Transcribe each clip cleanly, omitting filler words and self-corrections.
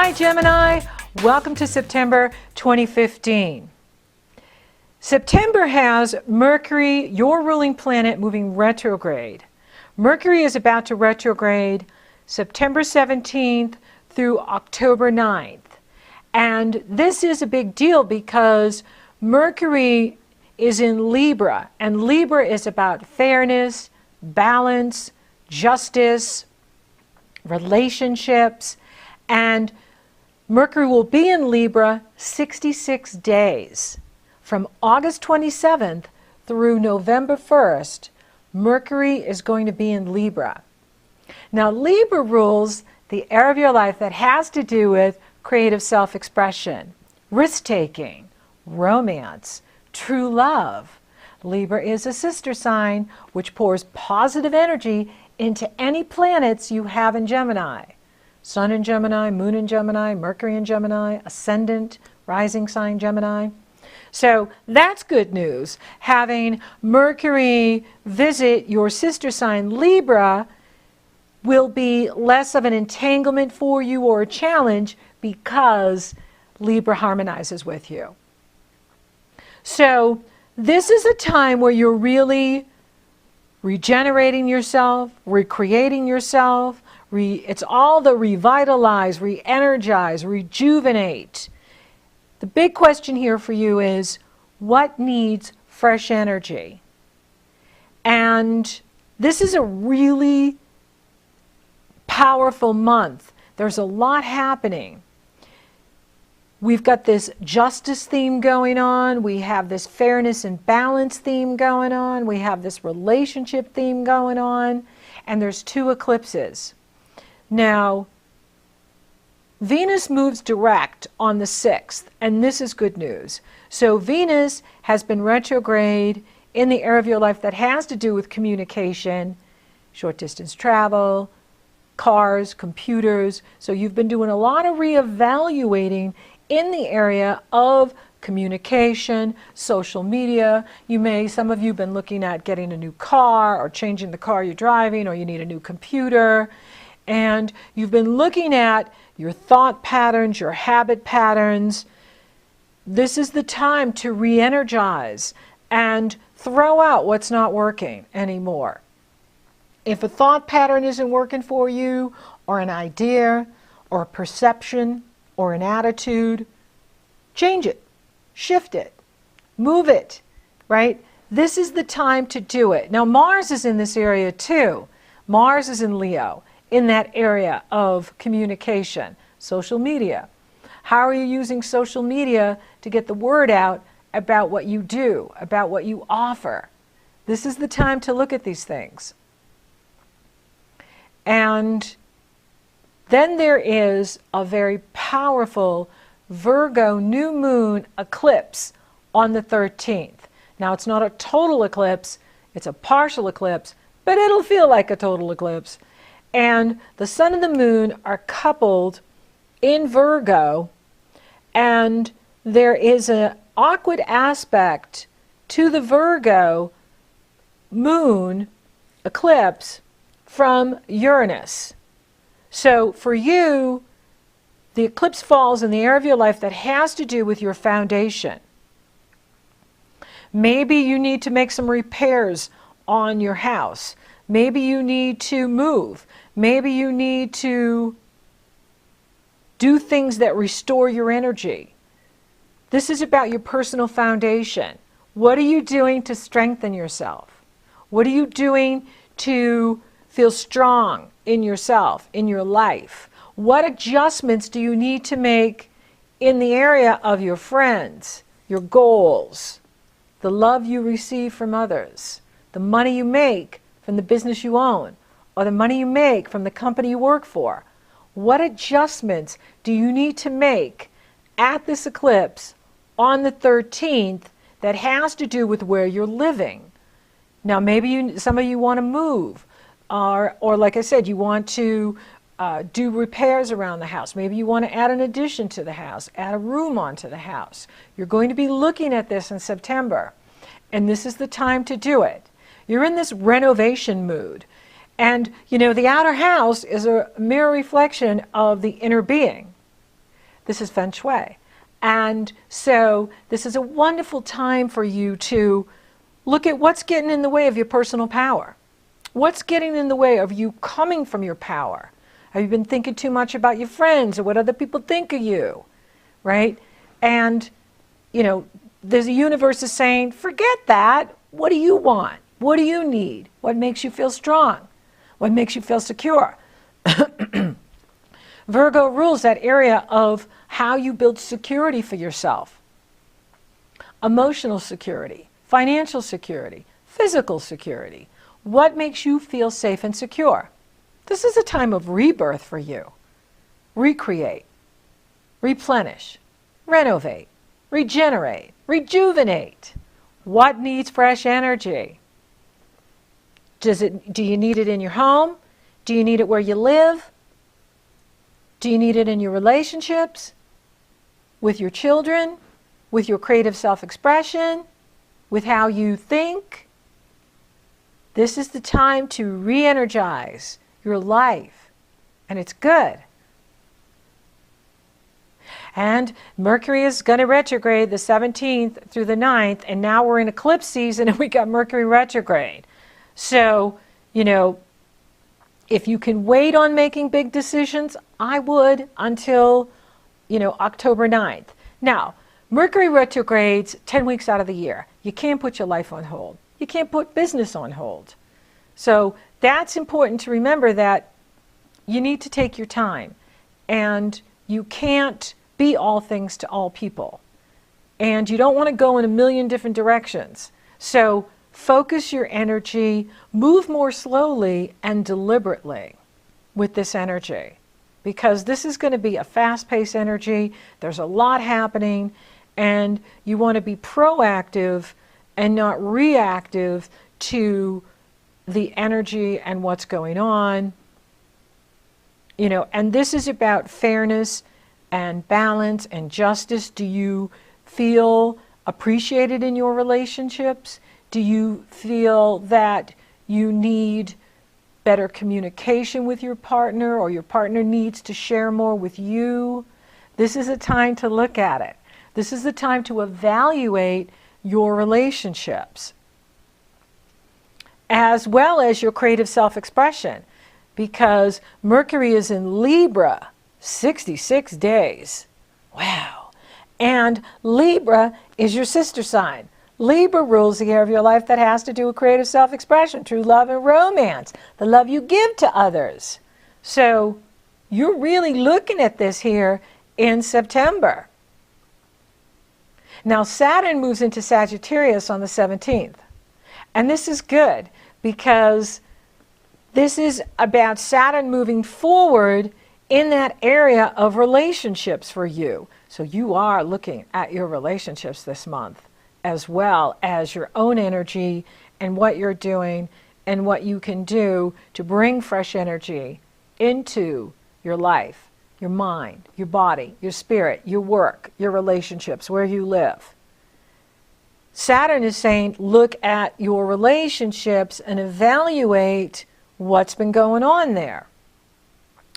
Hi Gemini, welcome to September 2015. September has Mercury, your ruling planet, moving retrograde. Mercury is about to retrograde September 17th through October 9th. And this is a big deal because Mercury is in Libra, and Libra is about fairness, balance, justice, relationships, and Mercury will be in Libra 66 days. From August 27th through November 1st, Mercury is going to be in Libra. Now, Libra rules the area of your life that has to do with creative self-expression, risk-taking, romance, true love. Libra is a sister sign which pours positive energy into any planets you have in Gemini. Sun in Gemini, Moon in Gemini, Mercury in Gemini, Ascendant, rising sign Gemini. So that's good news. Having Mercury visit your sister sign Libra will be less of an entanglement for you or a challenge because Libra harmonizes with you. So this is a time where you're really regenerating yourself, recreating yourself. It's all the revitalize, re-energize, rejuvenate. The big question here for you is, what needs fresh energy? And this is a really powerful month. There's a lot happening. We've got this justice theme going on. We have this fairness and balance theme going on. We have this relationship theme going on. And there's two eclipses. Now, Venus moves direct on the 6th, and this is good news. So Venus has been retrograde in the area of your life that has to do with communication, short distance travel, cars, computers. So you've been doing a lot of reevaluating in the area of communication, social media. Some of you have been looking at getting a new car or changing the car you're driving, or you need a new computer. And you've been looking at your thought patterns, your habit patterns. This is the time to re-energize and throw out what's not working anymore. If a thought pattern isn't working for you, or an idea, or a perception, or an attitude, change it, shift it, move it, right? This is the time to do it. Now, Mars is in this area too. Mars is in Leo, in that area of communication, social media. How are you using social media to get the word out about what you do, about what you offer? This is the time to look at these things. And then there is a very powerful Virgo new moon eclipse on the 13th. Now, it's not a total eclipse, it's a partial eclipse, but it'll feel like a total eclipse. And the sun and the moon are coupled in Virgo, and there is an awkward aspect to the Virgo moon eclipse from Uranus. So for you, the eclipse falls in the area of your life that has to do with your foundation. Maybe you need to make some repairs on your house. Maybe you need to move. Maybe you need to do things that restore your energy. This is about your personal foundation. What are you doing to strengthen yourself? What are you doing to feel strong in yourself, in your life? What adjustments do you need to make in the area of your friends, your goals, the love you receive from others, the money you make from the business you own, or the money you make from the company you work for? What adjustments do you need to make at this eclipse on the 13th that has to do with where you're living? Now, maybe some of you want to move, or like I said, you want to do repairs around the house. Maybe you want to add an addition to the house, add a room onto the house. You're going to be looking at this in September, and this is the time to do it. You're in this renovation mood. And, you know, the outer house is a mirror reflection of the inner being. This is feng shui. And so this is a wonderful time for you to look at what's getting in the way of your personal power. What's getting in the way of you coming from your power? Have you been thinking too much about your friends or what other people think of you, right? And, you know, the universe is saying, forget that. What do you want? What do you need? What makes you feel strong? What makes you feel secure? Virgo rules that area of how you build security for yourself. Emotional security, financial security, physical security. What makes you feel safe and secure? This is a time of rebirth for you. Recreate, replenish, renovate, regenerate, rejuvenate. What needs fresh energy? Do you need it in your home? Do you need it where you live? Do you need it in your relationships? With your children? With your creative self-expression? With how you think? This is the time to re-energize your life. And it's good. And Mercury is going to retrograde the 17th through the 9th. And now we're in eclipse season and we got Mercury retrograde. So, you know, if you can wait on making big decisions, I would until, you know, October 9th. Now, Mercury retrogrades 10 weeks out of the year. You can't put your life on hold. You can't put business on hold. So that's important to remember, that you need to take your time. And you can't be all things to all people. And you don't want to go in a million different directions. So focus your energy, move more slowly and deliberately with this energy, because this is going to be a fast-paced energy. There's a lot happening, and you want to be proactive and not reactive to the energy and what's going on. You know, and this is about fairness and balance and justice. Do you feel appreciated in your relationships? Do you feel that you need better communication with your partner, or your partner needs to share more with you? This is a time to look at it. This is the time to evaluate your relationships, as well as your creative self-expression, because Mercury is in Libra 66 days. Wow. And Libra is your sister sign. Libra rules the area of your life that has to do with creative self-expression, true love and romance, the love you give to others. So you're really looking at this here in September. Now Saturn moves into Sagittarius on the 17th. And this is good, because this is about Saturn moving forward in that area of relationships for you. So you are looking at your relationships this month, as well as your own energy and what you're doing and what you can do to bring fresh energy into your life, your mind, your body, your spirit, your work, your relationships, where you live. Saturn is saying, look at your relationships and evaluate what's been going on there.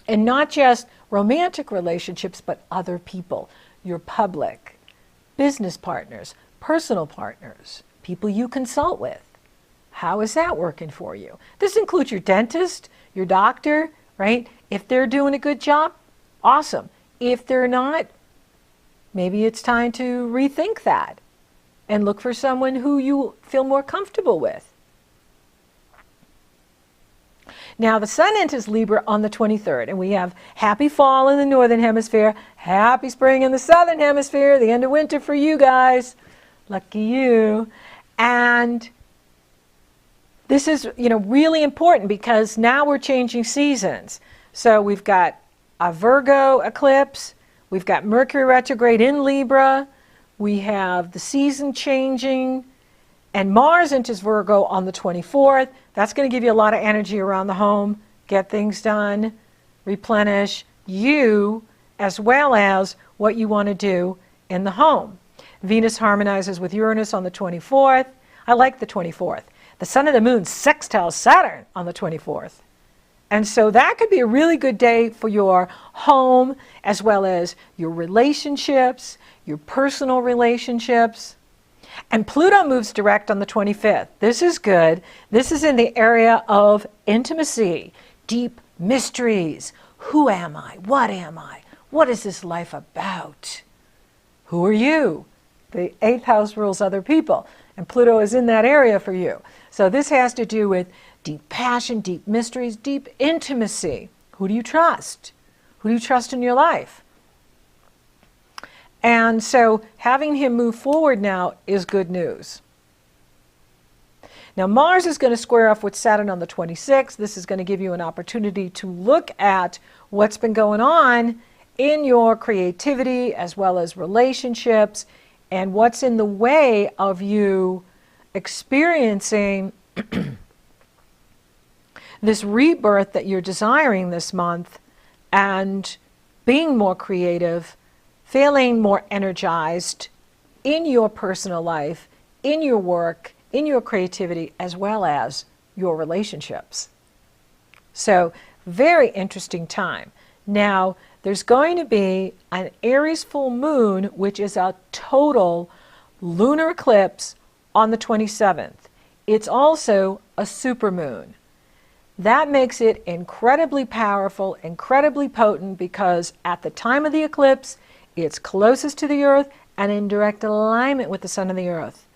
And not just romantic relationships, but other people, your public, business partners, personal partners, people you consult with. How is that working for you? This includes your dentist, your doctor, right? If they're doing a good job, awesome. If they're not, maybe it's time to rethink that and look for someone who you feel more comfortable with. Now the sun enters Libra on the 23rd, and we have happy fall in the northern hemisphere, happy spring in the southern hemisphere, the end of winter for you guys. Lucky you. And this is, you know, really important, because now we're changing seasons. So we've got a Virgo eclipse, we've got Mercury retrograde in Libra, we have the season changing, and Mars enters Virgo on the 24th. That's going to give you a lot of energy around the home, get things done, replenish you, as well as what you want to do in the home. Venus harmonizes with Uranus on the 24th. I like the 24th. The sun and the moon sextile Saturn on the 24th. And so that could be a really good day for your home, as well as your relationships, your personal relationships. And Pluto moves direct on the 25th. This is good. This is in the area of intimacy, deep mysteries. Who am I? What am I? What is this life about? Who are you? The 8th house rules other people, and Pluto is in that area for you. So this has to do with deep passion, deep mysteries, deep intimacy. Who do you trust? Who do you trust in your life? And so having him move forward now is good news. Now Mars is going to square off with Saturn on the 26th. This is going to give you an opportunity to look at what's been going on in your creativity as well as relationships, and what's in the way of you experiencing this rebirth that you're desiring this month, and being more creative, feeling more energized in your personal life, in your work, in your creativity, as well as your relationships. So, very interesting time. Now, there's going to be an Aries full moon, which is a total lunar eclipse on the 27th. It's also a supermoon. That makes it incredibly powerful, incredibly potent, because at the time of the eclipse, it's closest to the Earth and in direct alignment with the Sun and the Earth,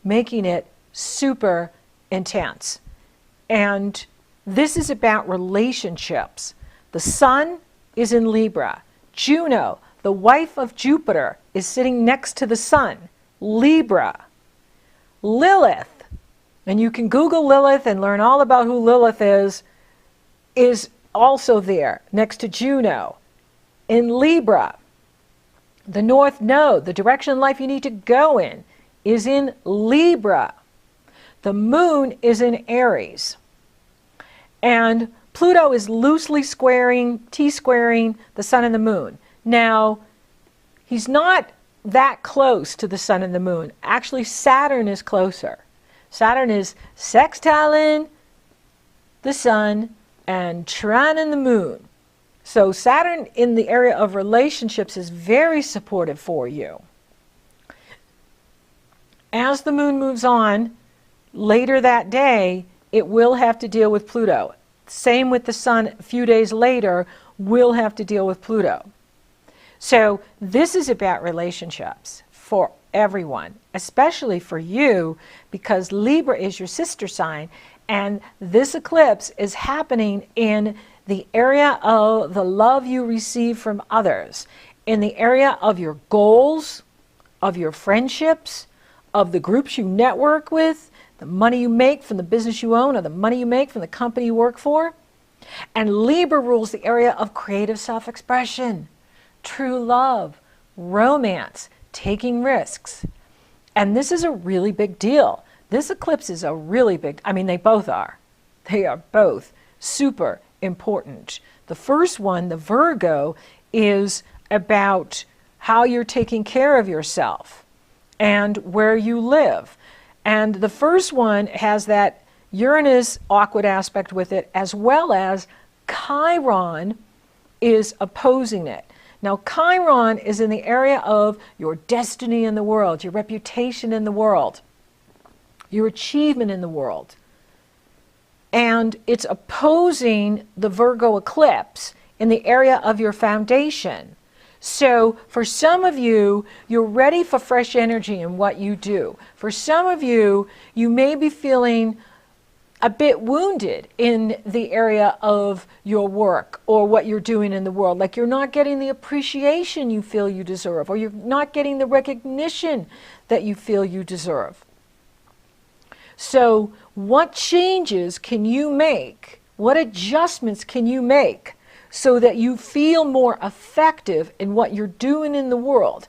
making it super intense. And this is about relationships. The Sun is in Libra. Juno, the wife of Jupiter, is sitting next to the Sun, Libra. Lilith, and you can Google Lilith and learn all about who Lilith is also there, next to Juno, in Libra. The North Node, the direction in life you need to go in, is in Libra. The Moon is in Aries. And Pluto is loosely squaring, T-squaring the Sun and the Moon. Now, he's not that close to the Sun and the Moon. Actually, Saturn is closer. Saturn is sextiling the Sun and trining the Moon. So Saturn in the area of relationships is very supportive for you. As the Moon moves on, later that day, it will have to deal with Pluto. Same with the Sun, a few days later, will have to deal with Pluto. So this is about relationships for everyone, especially for you, because Libra is your sister sign, and this eclipse is happening in the area of the love you receive from others, in the area of your goals, of your friendships, of the groups you network with, the money you make from the business you own, or the money you make from the company you work for. And Libra rules the area of creative self-expression, true love, romance, taking risks. And this is a really big deal. This eclipse is a really big, I mean, they both are. They are both super important. The first one, the Virgo, is about how you're taking care of yourself and where you live. And the first one has that Uranus awkward aspect with it, as well as Chiron is opposing it. Now, Chiron is in the area of your destiny in the world, your reputation in the world, your achievement in the world. And it's opposing the Virgo eclipse in the area of your foundation. So for some of you, you're ready for fresh energy in what you do. For some of you, you may be feeling a bit wounded in the area of your work or what you're doing in the world. Like you're not getting the appreciation you feel you deserve, or you're not getting the recognition that you feel you deserve. So what changes can you make? What adjustments can you make so that you feel more effective in what you're doing in the world,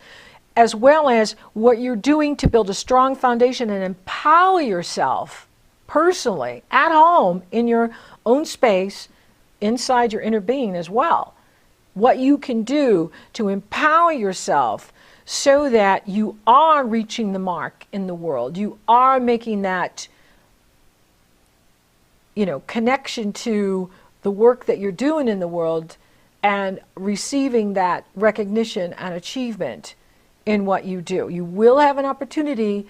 as well as what you're doing to build a strong foundation and empower yourself personally, at home, in your own space, inside your inner being as well? What you can do to empower yourself so that you are reaching the mark in the world. You are making that, connection to the work that you're doing in the world and receiving that recognition and achievement in what you do. You will have an opportunity,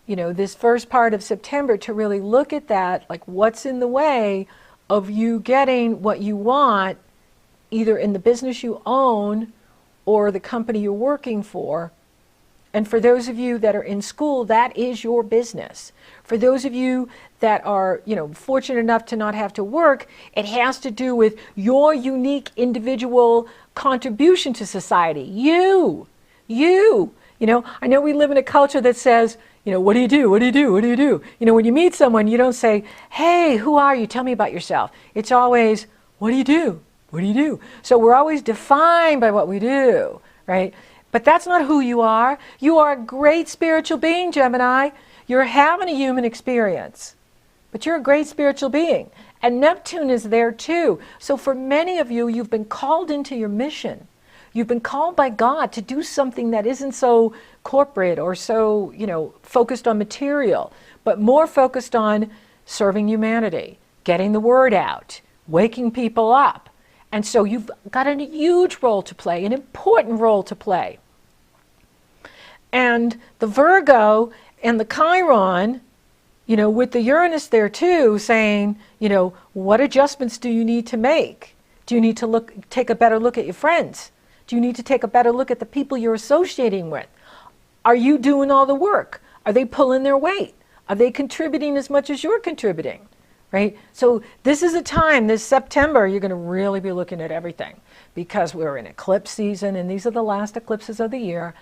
this first part of September to really look at that, like what's in the way of you getting what you want, either in the business you own or the company you're working for. And for those of you that are in school, that is your business. For those of you that are, fortunate enough to not have to work, it has to do with your unique individual contribution to society. You. I know we live in a culture that says, what do you do? What do you do? What do you do? When you meet someone, you don't say, hey, who are you? Tell me about yourself. It's always, what do you do? What do you do? So we're always defined by what we do, right? But that's not who you are. You are a great spiritual being, Gemini. You're having a human experience, but you're a great spiritual being. And Neptune is there too. So for many of you, you've been called into your mission. You've been called by God to do something that isn't so corporate or so, focused on material, but more focused on serving humanity, getting the word out, waking people up. And so you've got a huge role to play, an important role to play. And the Virgo and the Chiron, with the Uranus there too, saying, what adjustments do you need to make? Do you need to take a better look at your friends? Do you need to take a better look at the people you're associating with? Are you doing all the work? Are they pulling their weight? Are they contributing as much as you're contributing? Right? So this is a time, this September, you're going to really be looking at everything because we're in eclipse season and these are the last eclipses of the year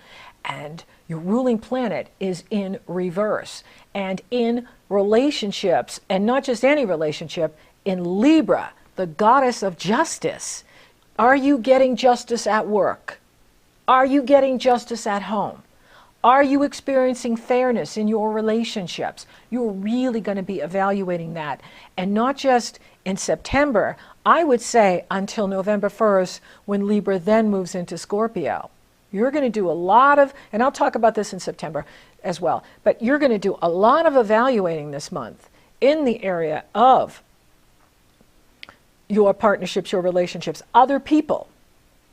and your ruling planet is in reverse and in relationships, and not just any relationship, in Libra, the goddess of justice. Are you getting justice at work? Are you getting justice at home? Are you experiencing fairness in your relationships? You're really going to be evaluating that. And not just in September, I would say until November 1st, when Libra then moves into Scorpio. You're going to do a lot of, and I'll talk about this in September as well, but you're going to do a lot of evaluating this month in the area of your partnerships, your relationships, other people,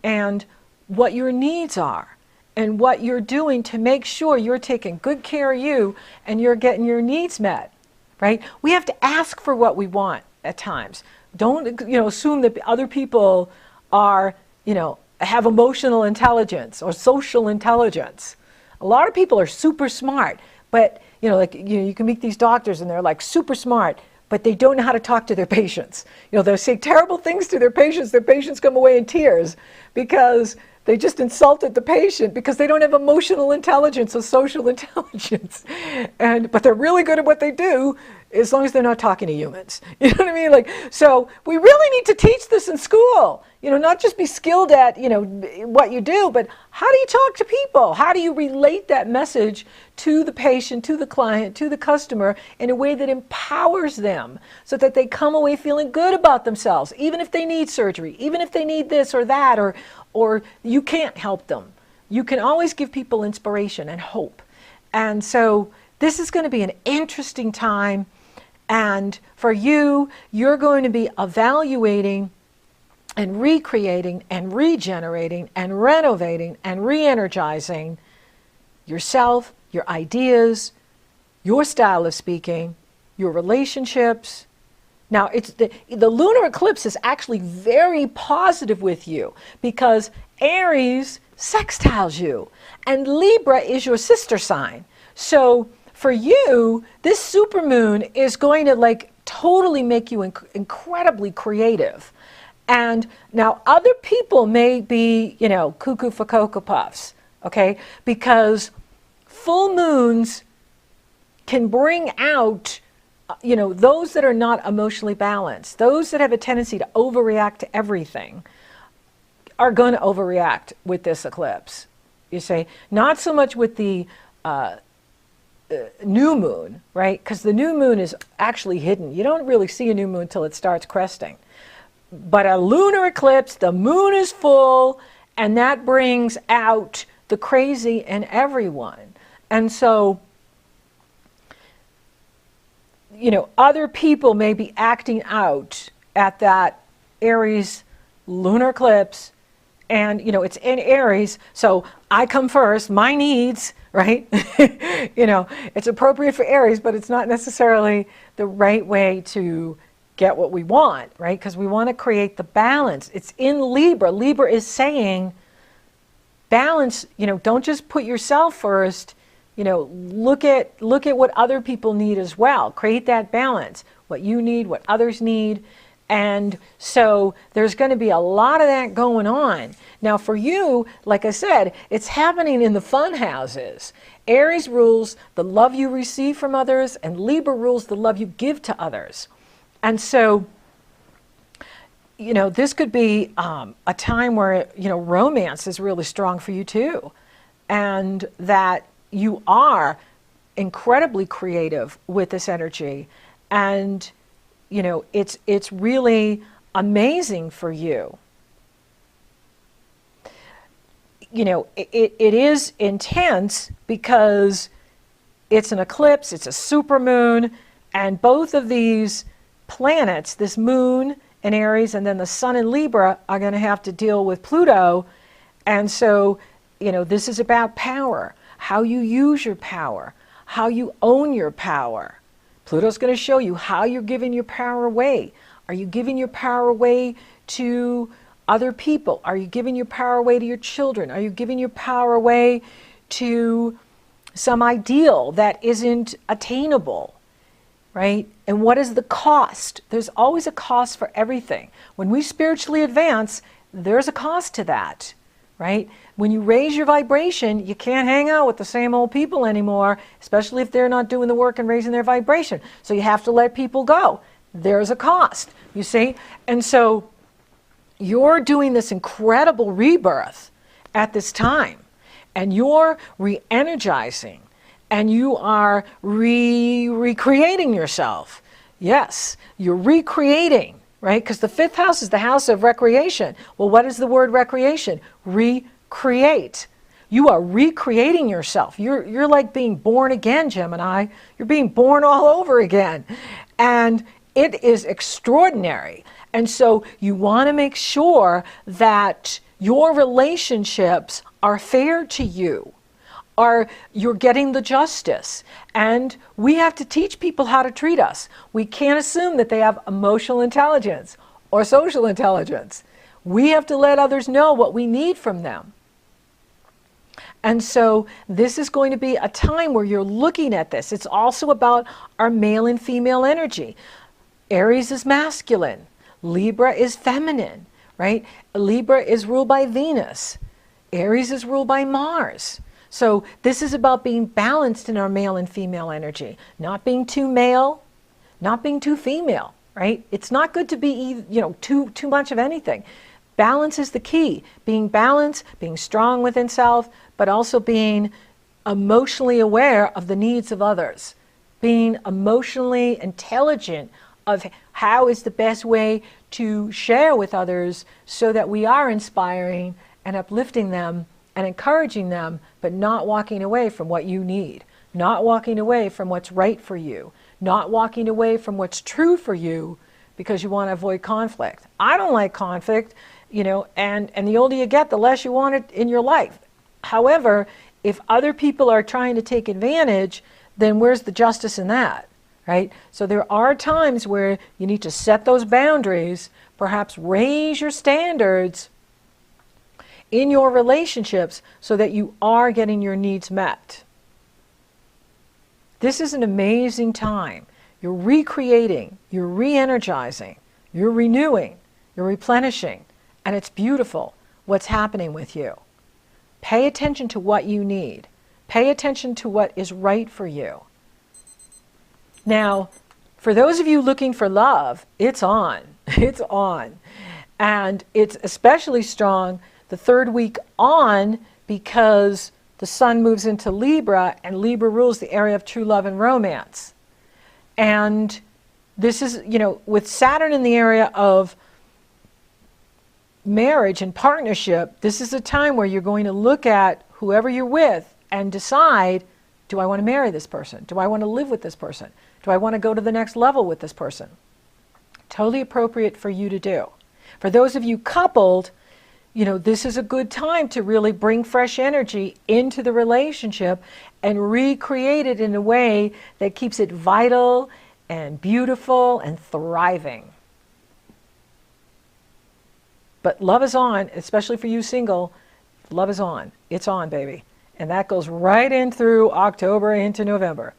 and what your needs are. And what you're doing to make sure you're taking good care of you and you're getting your needs met, right? We have to ask for what we want at times. Don't, assume that other people are, have emotional intelligence or social intelligence. A lot of people are super smart, but, you can meet these doctors and they're like super smart, but they don't know how to talk to their patients. They'll say terrible things to their patients come away in tears because they just insulted the patient because they don't have emotional intelligence or social intelligence. But they're really good at what they do as long as they're not talking to humans. You know what I mean? So we really need to teach this in school. Not just be skilled at, what you do, but how do you talk to people? How do you relate that message to the patient, to the client, to the customer in a way that empowers them so that they come away feeling good about themselves, even if they need surgery, even if they need this or that, or you can't help them. You can always give people inspiration and hope. And so this is going to be an interesting time. And for you, you're going to be evaluating and recreating and regenerating and renovating and re-energizing yourself, your ideas, your style of speaking, your relationships. Now, it's the lunar eclipse is actually very positive with you because Aries sextiles you and Libra is your sister sign. So for you, this supermoon is going to totally make you incredibly creative. And now other people may be, cuckoo for Cocoa Puffs, okay? Because full moons can bring out, those that are not emotionally balanced, those that have a tendency to overreact to everything are going to overreact with this eclipse. You say, not so much with the new moon, right? Because the new moon is actually hidden. You don't really see a new moon until it starts cresting. But a lunar eclipse, the moon is full, and that brings out the crazy in everyone. And so, other people may be acting out at that Aries lunar eclipse, and it's in Aries, so I come first, my needs, right? It's appropriate for Aries, but it's not necessarily the right way to get what we want, right? Because we want to create the balance. It's in Libra. Libra is saying balance, don't just put yourself first, look at what other people need as well. Create that balance, what you need, what others need. And so there's going to be a lot of that going on. Now for you, like I said, it's happening in the fun houses. Aries rules the love you receive from others, and Libra rules the love you give to others. And so, this could be a time where, romance is really strong for you too. And that you are incredibly creative with this energy. And it's really amazing for you. It is intense because it's an eclipse, it's a supermoon, and both of these planets, this moon in Aries and then the sun in Libra, are going to have to deal with Pluto. And so, this is about power, how you use your power, how you own your power. Pluto's going to show you how you're giving your power away. Are you giving your power away to other people? Are you giving your power away to your children? Are you giving your power away to some ideal that isn't attainable, right? And what is the cost? There's always a cost for everything. When we spiritually advance, there's a cost to that, right? When you raise your vibration, you can't hang out with the same old people anymore, especially if they're not doing the work and raising their vibration. So you have to let people go. There's a cost, you see? And so you're doing this incredible rebirth at this time, and you're re-energizing, and you are recreating yourself. Yes, you're recreating, right? Because the fifth house is the house of recreation. Well, what is the word recreation? Recreate. You are recreating yourself. You're like being born again, Gemini. You're being born all over again. And it is extraordinary. And so you want to make sure that your relationships are fair to you, you're getting the justice. And we have to teach people how to treat us. We can't assume that they have emotional intelligence or social intelligence. We have to let others know what we need from them. And so this is going to be a time where you're looking at this. It's also about our male and female energy. Aries is masculine. Libra is feminine, right? Libra is ruled by Venus. Aries is ruled by Mars. So this is about being balanced in our male and female energy, not being too male, not being too female, right? It's not good to be, too much of anything. Balance is the key. Being balanced, being strong within self, but also being emotionally aware of the needs of others, being emotionally intelligent of how is the best way to share with others so that we are inspiring and uplifting them and encouraging them, but not walking away from what you need, not walking away from what's right for you, not walking away from what's true for you because you want to avoid conflict. I don't like conflict, and the older you get, the less you want it in your life. However, if other people are trying to take advantage, then where's the justice in that, right? So there are times where you need to set those boundaries, perhaps raise your standards in your relationships so that you are getting your needs met. This is an amazing time. You're recreating, you're re-energizing, you're renewing, you're replenishing, and it's beautiful what's happening with you. Pay attention to what you need. Pay attention to what is right for you. Now, for those of you looking for love, it's on. It's on. And it's especially strong the third week on because the sun moves into Libra, and Libra rules the area of true love and romance. And this is, with Saturn in the area of marriage and partnership, this is a time where you're going to look at whoever you're with and decide, do I want to marry this person? Do I want to live with this person? Do I want to go to the next level with this person? Totally appropriate for you to do. For those of you coupled, this is a good time to really bring fresh energy into the relationship and recreate it in a way that keeps it vital and beautiful and thriving. But love is on, especially for you single. Love is on. It's on, baby. And that goes right in through October into November.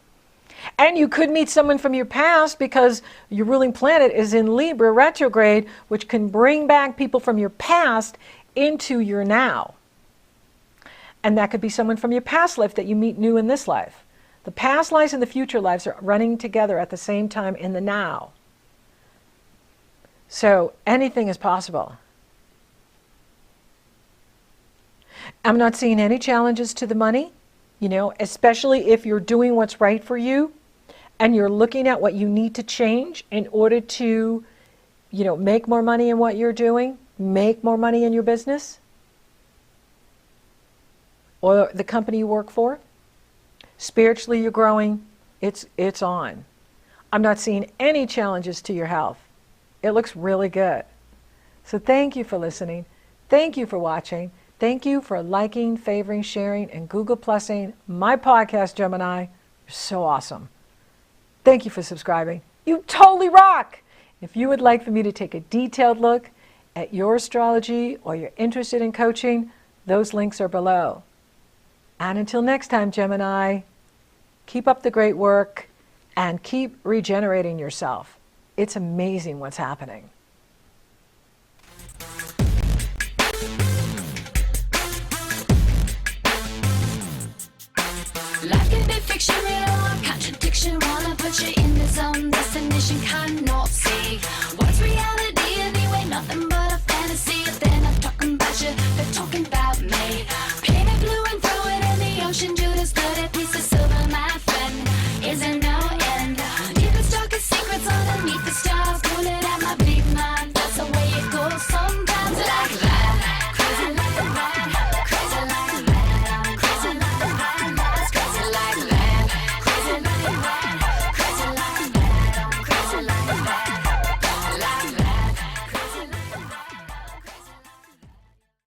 And you could meet someone from your past because your ruling planet is in Libra retrograde, which can bring back people from your past into your now. And that could be someone from your past life that you meet new in this life. The past lives and the future lives are running together at the same time in the now. So anything is possible. I'm not seeing any challenges to the money, especially if you're doing what's right for you and you're looking at what you need to change in order to, make more money in what you're doing, make more money in your business or the company you work for. Spiritually, you're growing. It's on. I'm not seeing any challenges to your health. It looks really good. So thank you for listening. Thank you for watching. Thank you for liking, favoring, sharing, and Google Plusing my podcast, Gemini. You're so awesome. Thank you for subscribing. You totally rock! If you would like for me to take a detailed look at your astrology or you're interested in coaching, those links are below. And until next time, Gemini, keep up the great work and keep regenerating yourself. It's amazing what's happening. Life can be fiction, real or contradiction. Wanna put you in the zone, destination, kind